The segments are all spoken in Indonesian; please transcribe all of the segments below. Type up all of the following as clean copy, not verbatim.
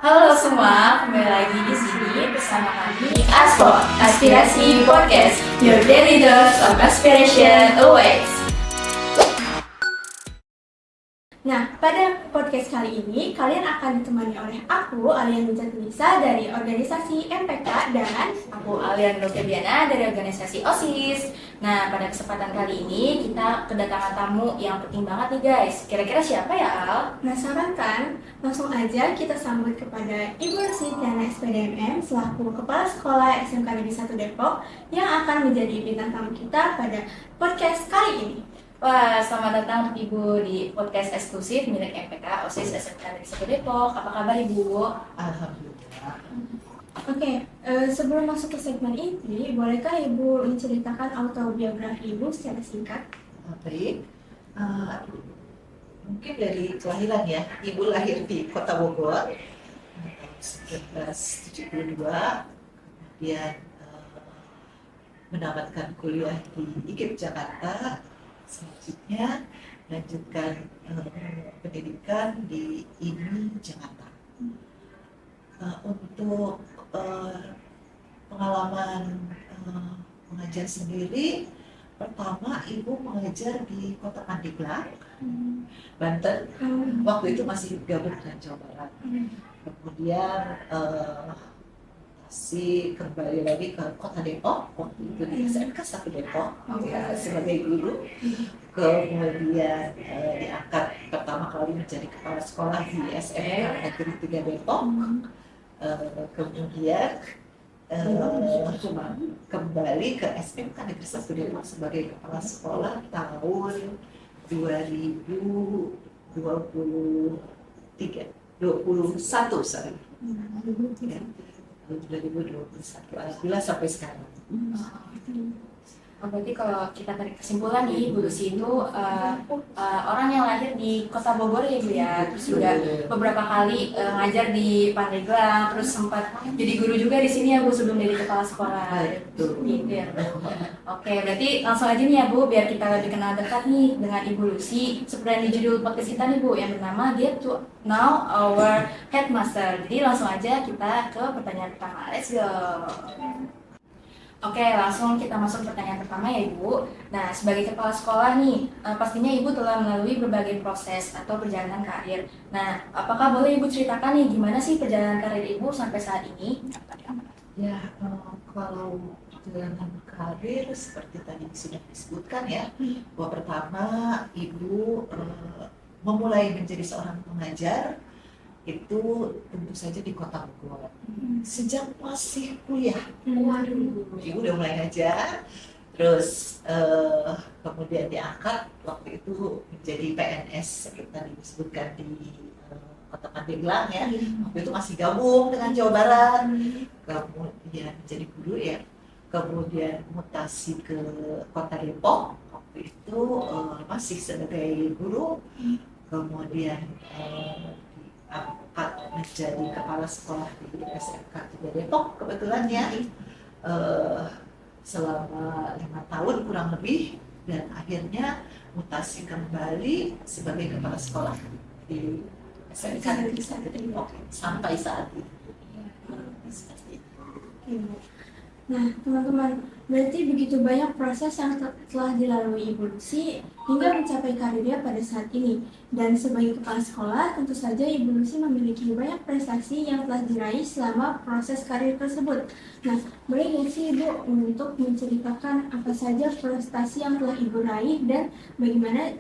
Halo semua, kembali lagi di sini bersama kami Aspo, Aspirasi Podcast, your daily dose of aspiration awaits. Nah, pada podcast kali ini, kalian akan ditemani oleh aku, Alian Nisa dari organisasi MPK, dan Aku Alian Nurfebiana dari organisasi OSIS. Nah, pada kesempatan kali ini kita kedatangan tamu yang penting banget nih guys. Kira-kira siapa ya Al? penasaran kan? Langsung aja kita sambut kepada Ibu Rositiana SPDMM selaku Kepala Sekolah SMK Negeri 1 Depok yang akan menjadi bintang tamu kita pada podcast kali ini. Wah, selamat datang Ibu di podcast eksklusif milik MPK OSIS SMK Negeri 1 Depok. Apa kabar Ibu? Alhamdulillah. Oke, sebelum masuk ke segmen inti, bolehkah Ibu menceritakan autobiografi Ibu secara singkat? Baik. Mungkin dari kelahiran ya. Ibu lahir di Kota Bogor tahun 1972. Kemudian mendapatkan kuliah di IKIP Jakarta. Selanjutnya lanjutkan pendidikan di IMI Jakarta. Untuk pengalaman mengajar sendiri, pertama ibu mengajar di Kota Pandeglang, Banten. Waktu itu masih gabung dengan Jawa Barat. Kemudian masih kembali lagi ke Kota Depok, waktu itu di SMK 1 Depok ya, sebagai guru. Kemudian diangkat pertama kali menjadi kepala sekolah di SMK Negeri 3 Depok. Kemudian kembali ke SMK Negeri 1 Depok sebagai kepala sekolah tahun 2021 sorry. Ya, tahun 2021. Alhamdulillah sampai sekarang. Berarti kalau kita tarik kesimpulan nih, Bu Lucy itu orang yang lahir di Kota Bogor ya Bu ya, terus juga beberapa kali ngajar di Pandeglang, terus sempat jadi guru juga di sini ya Bu sebelum jadi kepala sekolah. Gitu ya. Oke, berarti langsung aja nih ya Bu, biar kita lebih kenal dekat nih dengan Ibu Lucy. Seperti yang di judul podcast kita nih Bu, yang bernama Get to Know Our Headmaster. Jadi langsung aja kita ke pertanyaan pertama. Let's go. Oke, langsung kita masuk pertanyaan pertama ya Ibu. Nah, sebagai kepala sekolah nih, pastinya Ibu telah melalui berbagai proses atau perjalanan karir. Nah, apakah boleh Ibu ceritakan nih gimana sih perjalanan karir Ibu sampai saat ini? Ya, kalau perjalanan karir seperti tadi sudah disebutkan ya, bahwa pertama ibu memulai menjadi seorang pengajar itu tentu saja di Kota Bogor. Sejak masih kuliah, ibu udah mulai ngajar, terus kemudian diangkat waktu itu menjadi PNS seperti tadi disebutkan di Kota Pandeglang ya. Waktu itu masih gabung dengan Jawa Barat, kemudian jadi guru ya, kemudian mutasi ke Kota Depok, waktu itu masih sebagai guru, kemudian diangkat menjadi kepala sekolah di SMK 3 Depok kebetulan ya, selama 5 tahun kurang lebih, dan akhirnya mutasi kembali sebagai kepala sekolah di SMK Negeri 1 Depok sampai saat ini. Nah, teman-teman, berarti begitu banyak proses yang telah dilalui Ibu Lucy hingga mencapai karirnya pada saat ini. Dan sebagai kepala sekolah, tentu saja Ibu Lucy memiliki banyak prestasi yang telah diraih selama proses karir tersebut. Nah, boleh nggak sih Ibu untuk menceritakan apa saja prestasi yang telah Ibu raih dan bagaimana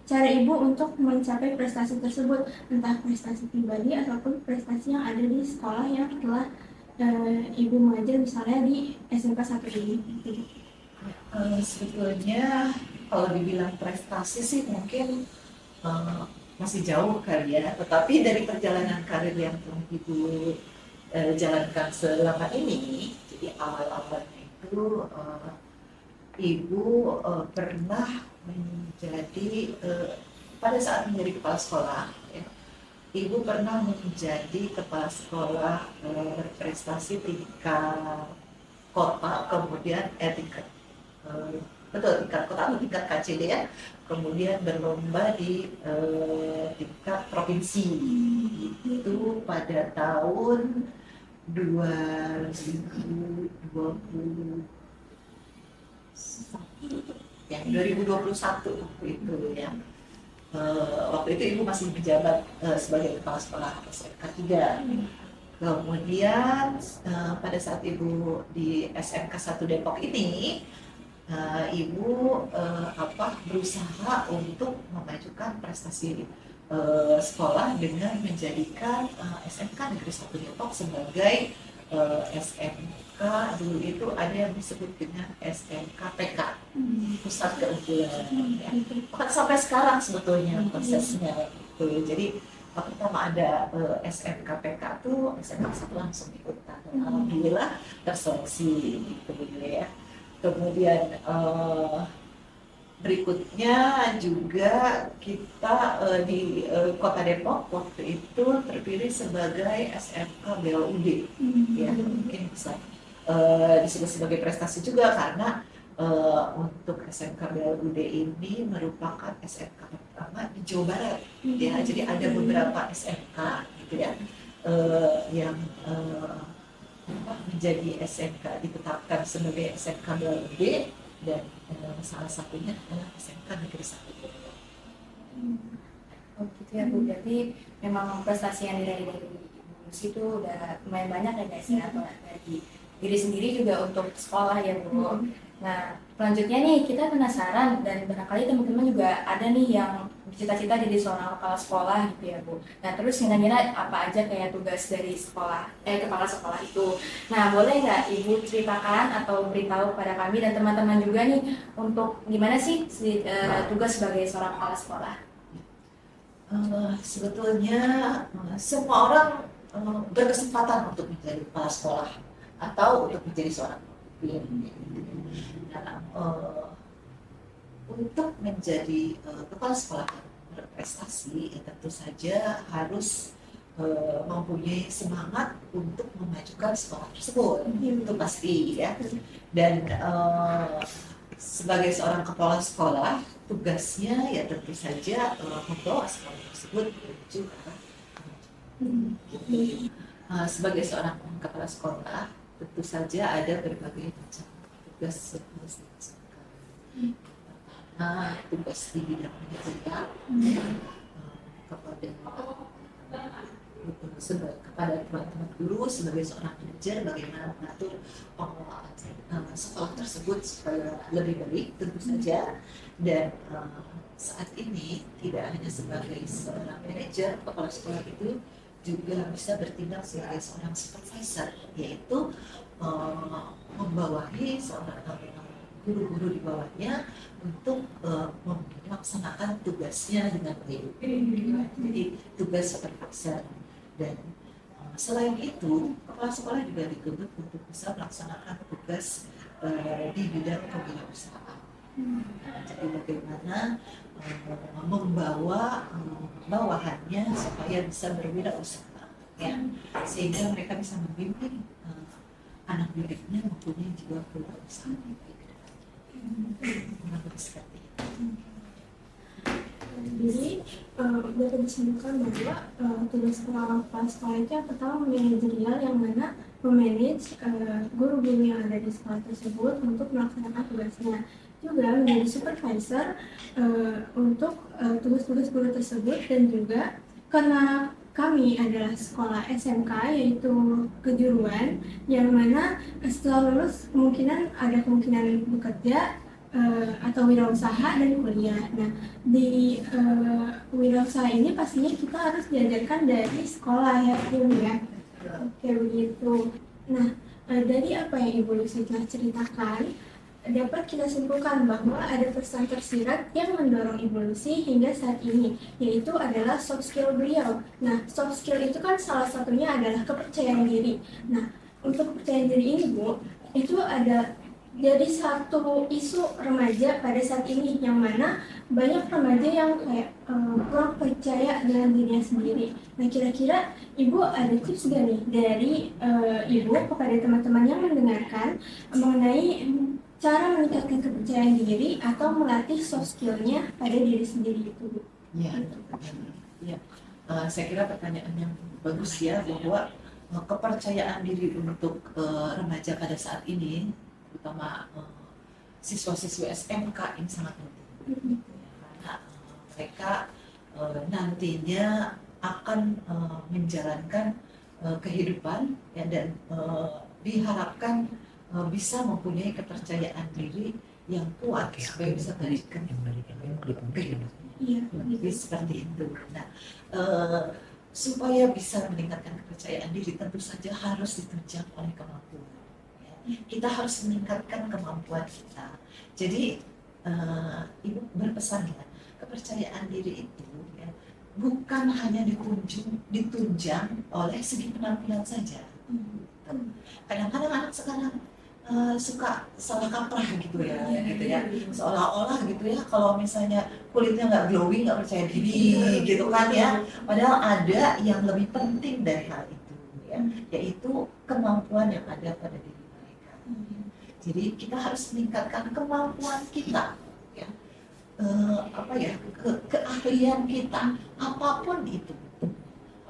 cara Ibu untuk mencapai prestasi tersebut, entah prestasi pribadi ataupun prestasi yang ada di sekolah yang telah Ibu mengajar misalnya di SMK 1 ini. Sebetulnya kalau dibilang prestasi sih mungkin masih jauh kali ya, tetapi dari perjalanan karir yang telah Ibu jalankan selama ini, jadi awal-awalnya itu Ibu pernah menjadi pada saat menjadi kepala sekolah ya, Ibu pernah menjadi kepala sekolah berprestasi tingkat kota, kemudian tingkat betul, tingkat kota atau tingkat KCD ya, kemudian berlomba di tingkat provinsi. Itu pada tahun 2020 ya 2021 waktu itu ya. Waktu itu ibu masih menjabat sebagai kepala sekolah SMK 3. Kemudian pada saat ibu di SMK 1 Depok ini, ibu berusaha untuk memajukan prestasi sekolah dengan menjadikan SMK Negeri 1 Depok sebagai SMK dulu itu ada yang disebut dengan SMK PK, Pusat Keunggulan. Ya. Bahkan sampai sekarang sebetulnya prosesnya gitu. Jadi pertama ada SMK PK tuh SMK 1 langsung ikutan. Alhamdulillah terseleksi gitu ya. Kemudian berikutnya juga kita di Kota Depok waktu itu terpilih sebagai SMK BLUD. Ya, mungkin bisa disebut sebagai prestasi juga karena untuk SMK BLUD ini merupakan SMK pertama di Jawa Barat. Ya, jadi ada beberapa SMK gitu ya yang menjadi SMK ditetapkan sebagai SMK BLUD dan salah satunya adalah SMK Negeri 1. Oh gitu ya Bu, berarti memang prestasi yang diraih dari Ibu itu udah lumayan banyak ya guys ya, atau dari diri sendiri juga untuk sekolah ya Bu. Nah selanjutnya nih kita penasaran dan barangkali teman-teman juga ada nih yang cita-cita jadi seorang kepala sekolah gitu ya Bu. Nah terus kira-kira apa aja kayak tugas dari kepala sekolah itu. Nah boleh nggak Ibu ceritakan atau beritahu kepada kami dan teman-teman juga nih untuk gimana sih tugas sebagai seorang kepala sekolah? Sebetulnya semua orang berkesempatan untuk menjadi kepala sekolah atau untuk menjadi seorang pemimpin. Nah, untuk menjadi kepala sekolah yang berprestasi, ya tentu saja harus mempunyai semangat untuk memajukan sekolah tersebut, itu pasti ya. Dan sebagai seorang kepala sekolah, tugasnya ya tentu saja membawa sekolah tersebut menuju ke arah kemajuan. Sebagai seorang kepala sekolah, tentu saja ada berbagai macam tugas yang harus dilaksanakan. Tugas di bidang pendidikan kepada teman-teman guru sebagai seorang manajer, bagaimana mengatur pengelolaan sekolah tersebut supaya lebih baik tentu saja. Dan saat ini tidak hanya sebagai seorang manajer, kepala sekolah itu juga bisa bertindak sebagai seorang supervisor, yaitu membawahi seorang guru-guru di bawahnya untuk melaksanakan tugasnya dengan baik. Jadi tugas supervisor. Dan selain itu, kepala sekolah juga dituntut untuk bisa melaksanakan tugas di bidang kewirausahaan. Jadi bagaimana membawa bawahannya supaya bisa berwirausaha, ya, sehingga mereka bisa membimbing anak didiknya mempunyai jiwa kewirausahaan yang baik. Seperti itu. Jadi dapat disimpulkan bahwa tugas seorang kepala sekolah itu yang pertama manajerial, yang mana memanage guru-guru yang ada di sekolah tersebut untuk melaksanakan tugasnya. Juga menjadi supervisor untuk tugas-tugas guru tersebut, dan juga karena kami adalah sekolah SMK yaitu kejuruan, yang mana setelah lulus ada kemungkinan bekerja atau wirausaha dan kuliah. Nah, di wirausaha ini pastinya kita harus diajarkan dari sekolah ya, Bu ya. Oke, begitu. Nah, dari apa yang Ibu Lucy telah ceritakan, dapat kita simpulkan bahwa ada pesan tersirat yang mendorong Ibu Lucy hingga saat ini, yaitu adalah soft skill beliau. Nah, soft skill itu kan salah satunya adalah kepercayaan diri. Nah, untuk kepercayaan diri ini, Bu, itu ada jadi satu isu remaja pada saat ini, yang mana banyak remaja yang kayak kurang percaya dengan dirinya sendiri. Nah, kira-kira Ibu ada tips gak nih dari Ibu kepada teman-teman yang mendengarkan mengenai cara meningkatkan kepercayaan diri atau melatih soft skill-nya pada diri sendiri itu, Bu. Ya, ya. Saya kira pertanyaan yang bagus ya, bahwa kepercayaan diri untuk remaja pada saat ini, terutama siswa-siswi SMK ini sangat penting. Karena mereka nantinya akan menjalankan kehidupan ya, dan diharapkan bisa mempunyai kepercayaan diri yang kuat supaya bisa melanjutkan kehidupan. Iya, Jadi seperti itu. Nah, supaya bisa meningkatkan kepercayaan diri tentu saja harus ditunjang oleh kemampuan. Ya. Kita harus meningkatkan kemampuan kita. Jadi Ibu berpesan ya, kepercayaan diri itu ya, bukan hanya ditunjang oleh segi penampilan saja. Kadang-kadang anak sekarang suka salah kaprah gitu ya, seolah-olah gitu ya, kalau misalnya kulitnya nggak glowing, nggak percaya diri gitu kan ya, padahal ada yang lebih penting dari hal itu ya, yaitu kemampuan yang ada pada diri mereka. Jadi kita harus meningkatkan kemampuan kita ya, keahlian kita apapun itu,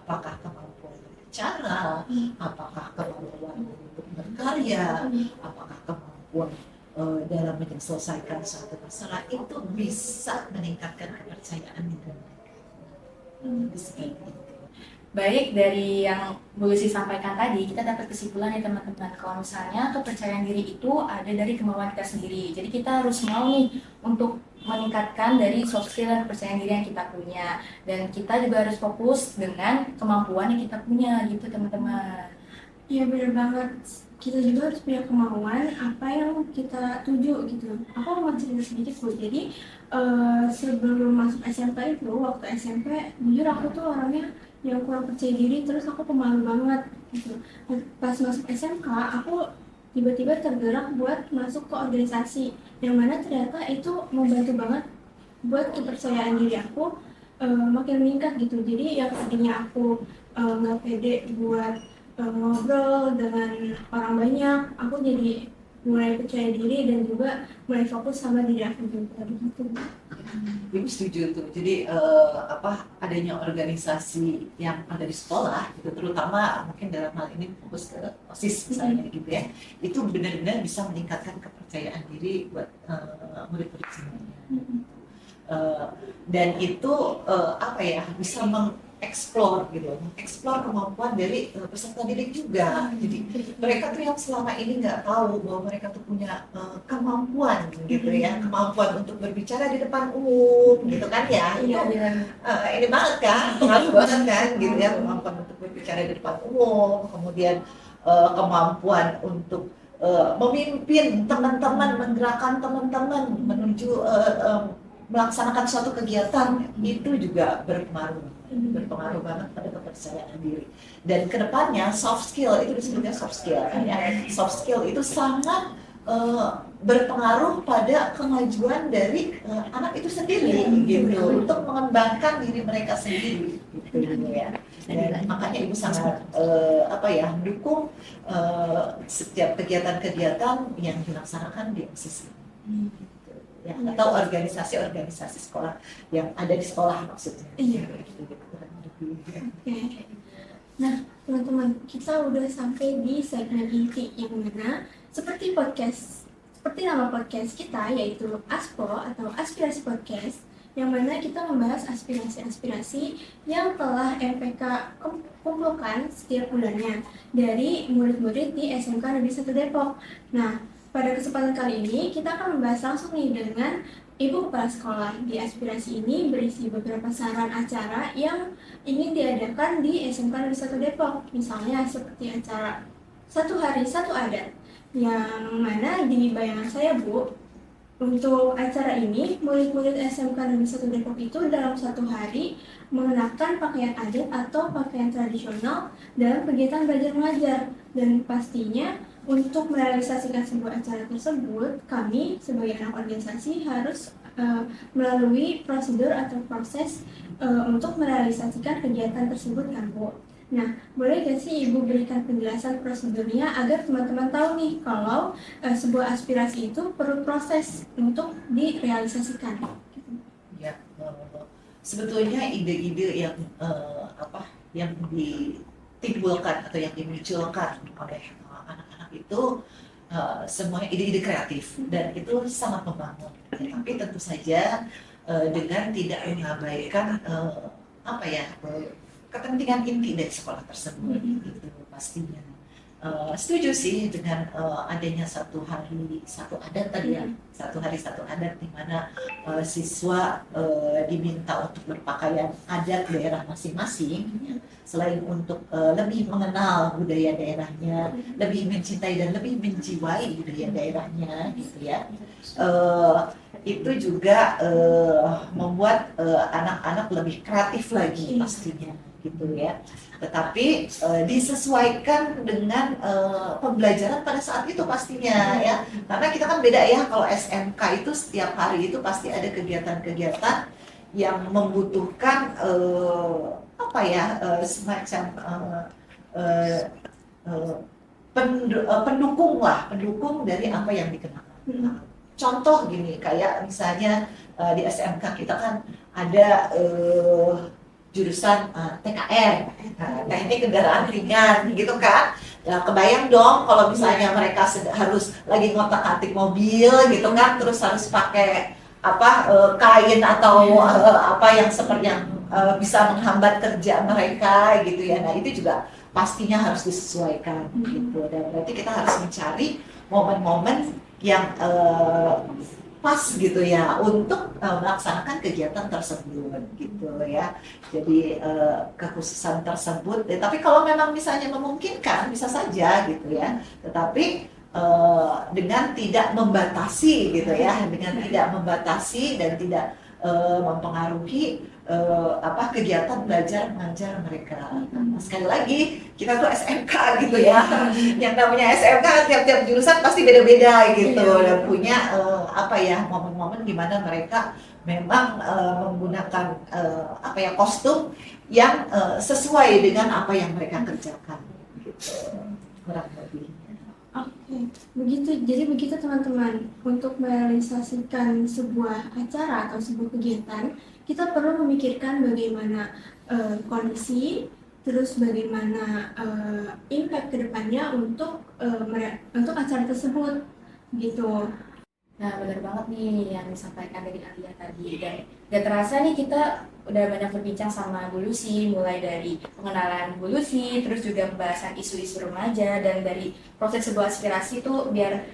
apakah kemampuan berbicara, apakah kemampuan untuk berkarya, apakah kemampuan dalam menyelesaikan suatu masalah, itu bisa meningkatkan kepercayaan diri mereka. Baik, dari yang Bu Lucy sampaikan tadi, kita dapat kesimpulan ya teman-teman, kalau misalnya kepercayaan diri itu ada dari kemauan kita sendiri. Jadi kita harus mau nih untuk meningkatkan dari soft skill dan kepercayaan diri yang kita punya. Dan kita juga harus fokus dengan kemampuan yang kita punya gitu teman-teman. Iya, benar banget. Kita juga harus punya kemauan apa yang kita tuju gitu. Aku mau cerita sedikit, Bu. Jadi sebelum masuk SMP itu, waktu SMP, jujur aku tuh orangnya yang kurang percaya diri, terus aku pemalu banget gitu. Pas masuk SMK, aku tiba-tiba tergerak buat masuk ke organisasi, yang mana ternyata itu membantu banget buat kepercayaan diri aku makin meningkat gitu. Jadi yang tadinya aku nggak pede buat ngobrol dengan orang banyak, aku jadi mulai percaya diri dan juga mulai fokus sama diri aku juga gitu. Ibu setuju tuh. Jadi adanya organisasi yang ada di sekolah, gitu, terutama mungkin dalam hal ini fokus ke OSIS misalnya gitu ya, itu benar-benar bisa meningkatkan kepercayaan diri buat murid-murid semuanya. Dan itu bisa mengeksplor gitu, mengeksplor kemampuan dari peserta didik juga. Jadi mereka tuh yang selama ini nggak tahu bahwa mereka tuh punya kemampuan gitu ya, kemampuan untuk berbicara di depan umum gitu kan ya. Itu ini banget kan, pengaruh banget kan gitu ya, kemampuan untuk berbicara di depan umum, kemudian kemampuan untuk memimpin teman-teman, menggerakkan teman-teman menuju melaksanakan suatu kegiatan, itu juga berpengaruh banget pada kepercayaan diri. Dan kedepannya soft skill, itu disebutnya soft skill kan ya. Soft skill itu sangat berpengaruh pada kemajuan dari anak itu sendiri gitu, untuk mengembangkan diri mereka sendiri gitu ya. Dan makanya Ibu sangat mendukung setiap kegiatan-kegiatan yang dilaksanakan di OSIS ya, atau organisasi-organisasi sekolah yang ada di sekolah maksudnya. Iya. Oke. Nah, teman-teman, kita udah sampai di segmen inti yang mana seperti nama podcast kita, yaitu ASPO atau Aspirasi Podcast, yang mana kita membahas aspirasi-aspirasi yang telah MPK kumpulkan setiap bulannya dari murid-murid di SMK Negeri 1 Depok. Nah, pada kesempatan kali ini kita akan membahas langsung nih dengan Ibu Kepala Sekolah. Di aspirasi ini berisi beberapa saran acara yang ingin diadakan di SMK Negeri 1 Depok. Misalnya seperti acara 1 hari 1 adat, yang mana di bayangan saya, Bu, untuk acara ini murid-murid SMK Negeri 1 Depok itu dalam 1 hari mengenakan pakaian adat atau pakaian tradisional dalam kegiatan belajar mengajar. Dan pastinya untuk merealisasikan sebuah acara tersebut, kami sebagai anak organisasi harus melalui prosedur atau proses untuk merealisasikan kegiatan tersebut kan, Bu. Nah, boleh gak sih Ibu berikan penjelasan prosedurnya agar teman-teman tahu nih kalau sebuah aspirasi itu perlu proses untuk direalisasikan? Ya, sebetulnya ide-ide yang yang ditimbulkan atau yang dimunculkan oleh anak-anak itu semuanya ide-ide kreatif dan itu sangat membangun. Ya, tapi tentu saja dengan tidak mengabaikan kepentingan inti dari sekolah tersebut itu pastinya. Setuju sih dengan adanya satu hari satu adat tadi ya, satu hari satu adat di mana siswa diminta untuk berpakaian adat daerah masing-masing, ya. Selain untuk lebih mengenal budaya daerahnya, lebih mencintai dan lebih menjiwai budaya daerahnya, gitu ya. Itu juga membuat anak-anak lebih kreatif lagi pastinya, gitu ya. Tetapi disesuaikan dengan pembelajaran pada saat itu pastinya ya, karena kita kan beda ya, kalau SMK itu setiap hari itu pasti ada kegiatan-kegiatan yang membutuhkan semacam pendukung dari apa yang dikenakan. Contoh gini, kayak misalnya di SMK kita kan ada jurusan TKR, teknik kendaraan ringan, gitu kan? Ya, kebayang dong kalau misalnya mereka harus lagi ngotak-atik mobil, gitu kan? Terus harus pakai kain atau apa yang seperti yang bisa menghambat kerja mereka, gitu ya. Nah itu juga pastinya harus disesuaikan, gitu. Dan berarti kita harus mencari momen-momen yang pas gitu ya untuk melaksanakan kegiatan tersebut gitu ya. Jadi kekhususan tersebut, tapi kalau memang misalnya memungkinkan bisa saja gitu ya. Tetapi dengan tidak membatasi gitu ya, dengan tidak membatasi dan tidak mempengaruhi kegiatan belajar mengajar mereka. Nah, sekali lagi kita tuh SMK gitu ya, yang namanya SMK tiap-tiap jurusan pasti beda-beda gitu dan punya momen-momen di mana mereka memang menggunakan kostum yang sesuai dengan apa yang mereka kerjakan gitu, kurang lebih. Oke, jadi begitu teman-teman. Untuk merealisasikan sebuah acara atau sebuah kegiatan, kita perlu memikirkan bagaimana kondisi, terus bagaimana impact kedepannya untuk acara tersebut, gitu. Nah, benar banget nih yang disampaikan dari Alia tadi. Dan gak terasa nih kita udah banyak berbincang sama Bu Lucy, mulai dari pengenalan Bu Lucy, terus juga pembahasan isu-isu remaja, dan dari proses sebuah aspirasi tuh biar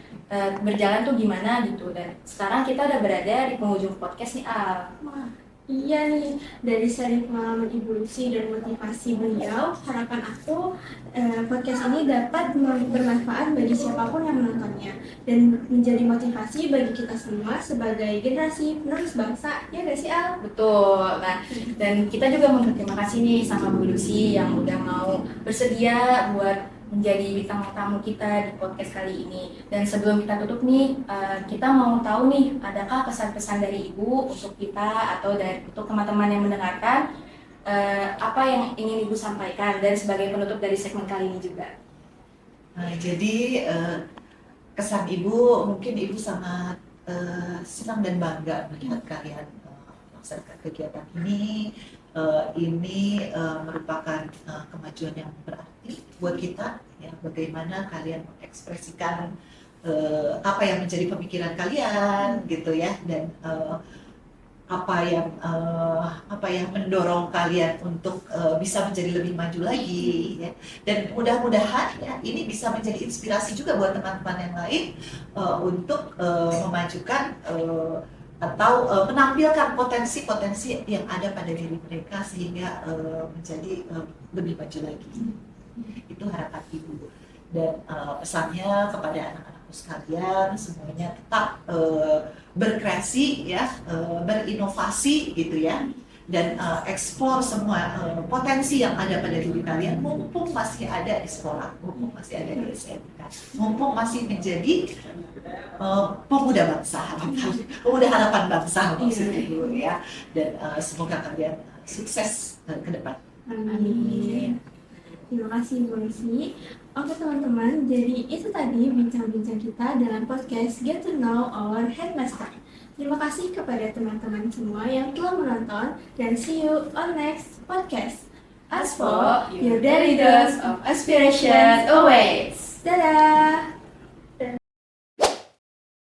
berjalan tuh gimana gitu. Dan sekarang kita udah berada di penghujung podcast nih, Al. Iya nih, dari sharing pengalaman Ibu Lucy dan motivasi beliau, harapan aku podcast ini dapat bermanfaat bagi siapapun yang menontonnya dan menjadi motivasi bagi kita semua sebagai generasi penerus bangsa, ya gak sih Al? Betul. Nah, dan kita juga mau berterima kasih nih sama Bu Lucy yang udah mau bersedia buat menjadi bintang tamu kita di podcast kali ini. Dan sebelum kita tutup nih, kita mau tahu nih, adakah pesan-pesan dari Ibu untuk kita atau untuk teman-teman yang mendengarkan, apa yang ingin Ibu sampaikan dan sebagai penutup dari segmen kali ini juga. Jadi kesan Ibu, mungkin Ibu sangat senang dan bangga melihat kalian melaksanakan kegiatan ini. Ini merupakan kemajuan yang berarti buat kita ya, bagaimana kalian mengekspresikan apa yang menjadi pemikiran kalian gitu ya, dan apa yang mendorong kalian untuk bisa menjadi lebih maju lagi ya. Dan mudah-mudahan ya ini bisa menjadi inspirasi juga buat teman-teman yang lain untuk memajukan atau menampilkan potensi-potensi yang ada pada diri mereka sehingga menjadi lebih maju lagi. Itu harapan Ibu. Dan pesannya kepada anak-anakku sekalian, semuanya tetap berkreasi ya, berinovasi gitu ya, dan explore semua potensi yang ada pada diri kalian mumpung masih ada di sekolah, mumpung masih ada di SMK, mumpung masih menjadi pemuda bangsa, pemuda harapan bangsa maksudnya dulu ya. Dan semoga kalian sukses ke depan. Amin. Terima kasih Ibu Lucy. Oke teman-teman, jadi itu tadi bincang-bincang kita dalam podcast Get to Know Our Headmaster. Terima kasih kepada teman-teman semua yang telah menonton dan see you on next podcast. Aspo, your daily dose of aspiration awaits. Dadah!